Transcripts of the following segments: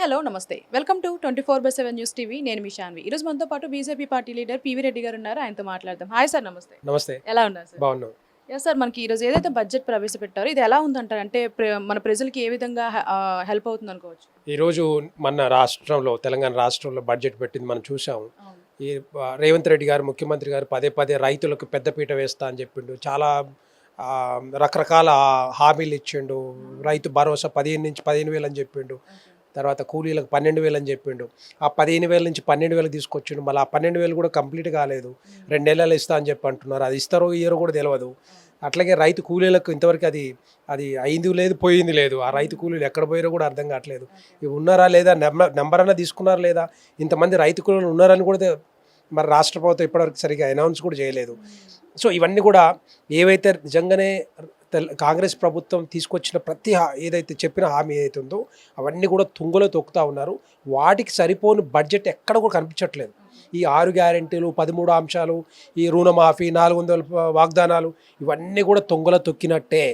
Hello నమస్తే welcome to 24/7 news TV. నేను మీ శాన్వి. ఈ రోజు మనతో పాటు BJP party leader PV Reddy గారు ఉన్నారు. ఆయనతో మాట్లాడదాం. హాయ్ సార్, నమస్తే. నమస్తే. ఎలా ఉన్నారు సార్? బాగున్నాం. సార్, మనకి ఈ రోజు ఏదైతే బడ్జెట్ ప్రవేశపెట్టారో ఇది ఎలా ఉందంటారు? అంటే మన ప్రజలకి ఏ విధంగా హెల్ప్ అవుతుంది అనుకోవచ్చు? ఈరోజు మన రాష్ట్రంలో తెలంగాణ రాష్ట్రంలో బడ్జెట్ పెట్టింది మనం చూసాము. అవును. ఈ రేవంత్ రెడ్డి గారు ముఖ్యమంత్రి గారు పదే పదే రైతులకు పెద్దపీట వేస్తా అని చెప్పిండు. చాలా రకరకాల హామీలు ఇచ్చిండు. రైతు భరోసా 15,000 అని చెప్పిండు. తర్వాత కూలీలకు 12,000 అని చెప్పిండు. ఆ 15,000 నుంచి 12,000 తీసుకొచ్చిండు. మళ్ళీ ఆ 12,000 కూడా కంప్లీట్ కాలేదు. 2 నెలలు ఇస్తా అని చెప్పి అంటున్నారు. అది ఇస్తారో ఇయ్యరో కూడా తెలియదు. అట్లాగే రైతు కూలీలకు ఇంతవరకు అది అయింది లేదు, పోయింది లేదు. ఆ రైతు కూలీలు ఎక్కడ పోయారో కూడా అర్థం కావట్లేదు. ఇవి ఉన్నారా లేదా, నెంబర్ అన్నా తీసుకున్నారా లేదా, ఇంతమంది రైతు కూలీలు ఉన్నారని కూడా మరి రాష్ట్ర ప్రభుత్వం ఇప్పటివరకు సరిగ్గా అనౌన్స్ కూడా చేయలేదు. సో ఇవన్నీ కూడా ఏవైతే నిజంగానే కాంగ్రెస్ ప్రభుత్వం తీసుకొచ్చిన ప్రతి ఏదైతే చెప్పిన హామీ ఏదైతే ఉందో అవన్నీ కూడా తుంగలో తొక్కుతూ ఉన్నారు. వాటికి సరిపోని బడ్జెట్ ఎక్కడ కూడా కనిపించట్లేదు. ఈ 6 గ్యారెంటీలు, 13 అంశాలు, ఈ రుణమాఫీ, 400 వాగ్దానాలు ఇవన్నీ కూడా తుంగలో తొక్కినట్టే.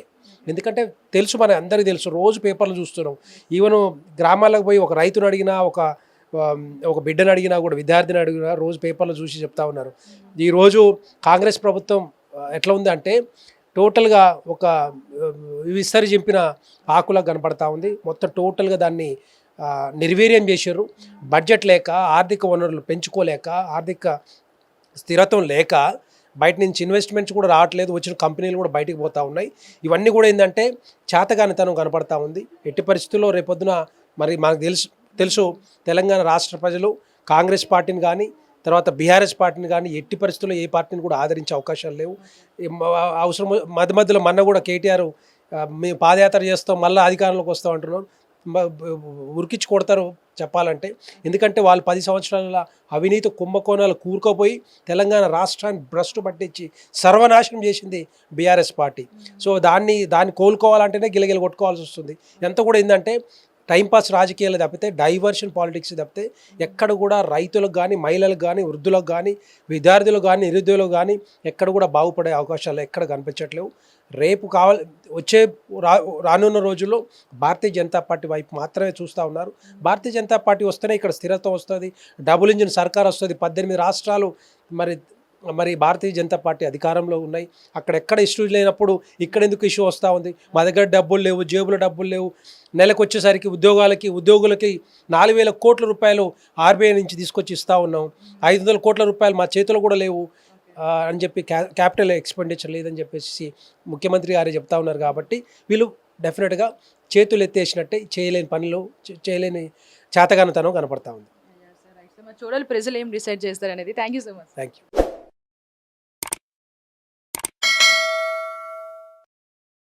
ఎందుకంటే తెలుసు, మన అందరికీ తెలుసు, రోజు పేపర్లు చూస్తున్నాం. ఈవెన్ గ్రామాలకు పోయి ఒక రైతును అడిగినా, ఒక బిడ్డను అడిగినా కూడా, విద్యార్థిని అడిగినా రోజు పేపర్లు చూసి చెప్తా ఉన్నారు. ఈరోజు కాంగ్రెస్ ప్రభుత్వం ఎట్లా ఉంది అంటే టోటల్గా ఒక విస్తరి చింపిన ఆకులకు కనపడతా ఉంది. మొత్తం టోటల్గా దాన్ని నిర్వీర్యం చేశారు. బడ్జెట్ లేక, ఆర్థిక వనరులు పెంచుకోలేక, ఆర్థిక స్థిరత్వం లేక బయట నుంచి ఇన్వెస్ట్మెంట్స్ కూడా రావట్లేదు. వచ్చిన కంపెనీలు కూడా బయటికి పోతూ ఉన్నాయి. ఇవన్నీ కూడా ఏంటంటే చేతగానితనం కనపడతా ఉంది. ఎట్టి పరిస్థితుల్లో రేపొద్దున మరి మనకు తెలుసు తెలంగాణ రాష్ట్ర ప్రజలు కాంగ్రెస్ పార్టీని కానీ, తర్వాత బీఆర్ఎస్ పార్టీని కానీ ఎట్టి పరిస్థితుల్లో ఏ పార్టీని కూడా ఆదరించే అవకాశాలు లేవు. అవసరం మధ్యలో మొన్న కూడా కేటీఆర్ మేము పాదయాత్ర చేస్తాం, మళ్ళీ అధికారంలోకి వస్తాం అంటున్నారు. ఉరికించి కొడతారు చెప్పాలంటే. ఎందుకంటే వాళ్ళు 10 సంవత్సరాల అవినీతి కుంభకోణాలు కూరుకుపోయి తెలంగాణ రాష్ట్రాన్ని భ్రష్టు పట్టించి సర్వనాశనం చేసింది బీఆర్ఎస్ పార్టీ. సో దాన్ని కోలుకోవాలంటేనే గిలగిల కొట్టుకోవాల్సి వస్తుంది. ఎంత కూడా ఏంటంటే టైంపాస్ రాజకీయాలు తప్పితే, డైవర్షన్ పాలిటిక్స్ తప్పితే ఎక్కడ కూడా రైతులకు కానీ, మహిళలకు కానీ, వృద్ధులకు కానీ, విద్యార్థులకు కానీ, నిరుద్యోగులకు కానీ ఎక్కడ కూడా బాగుపడే అవకాశాలు ఎక్కడ కనిపించట్లేవు. రేపు రానున్న రోజుల్లో భారతీయ జనతా పార్టీ వైపు మాత్రమే చూస్తూ ఉన్నారు. భారతీయ జనతా పార్టీ వస్తేనే ఇక్కడ స్థిరత్వం వస్తుంది, డబుల్ ఇంజిన్ సర్కార్ వస్తుంది. 18 రాష్ట్రాలు మరి భారతీయ జనతా పార్టీ అధికారంలో ఉన్నాయి. అక్కడెక్కడ ఇష్యూ లేనప్పుడు ఇక్కడ ఎందుకు ఇష్యూ వస్తూ ఉంది? మా దగ్గర డబ్బులు లేవు, జేబులో డబ్బులు లేవు. నెలకు వచ్చేసరికి ఉద్యోగులకి 4,000 కోట్ల రూపాయలు ఆర్బీఐ నుంచి తీసుకొచ్చి ఇస్తూ ఉన్నాం. 500 కోట్ల రూపాయలు మా చేతిలో కూడా లేవు అని చెప్పి, క్యాపిటల్ ఎక్స్పెండిచర్ లేదని చెప్పేసి ముఖ్యమంత్రి గారే చెప్తా ఉన్నారు. కాబట్టి వీళ్ళు డెఫినెట్గా చేతులు ఎత్తేసినట్టే, చేయలేని చేతగానితనం కనపడతా ఉంది. చూడాలి ప్రజలు ఏం డిసైడ్ చేస్తారు అనేది. Thank you so much. Thank you.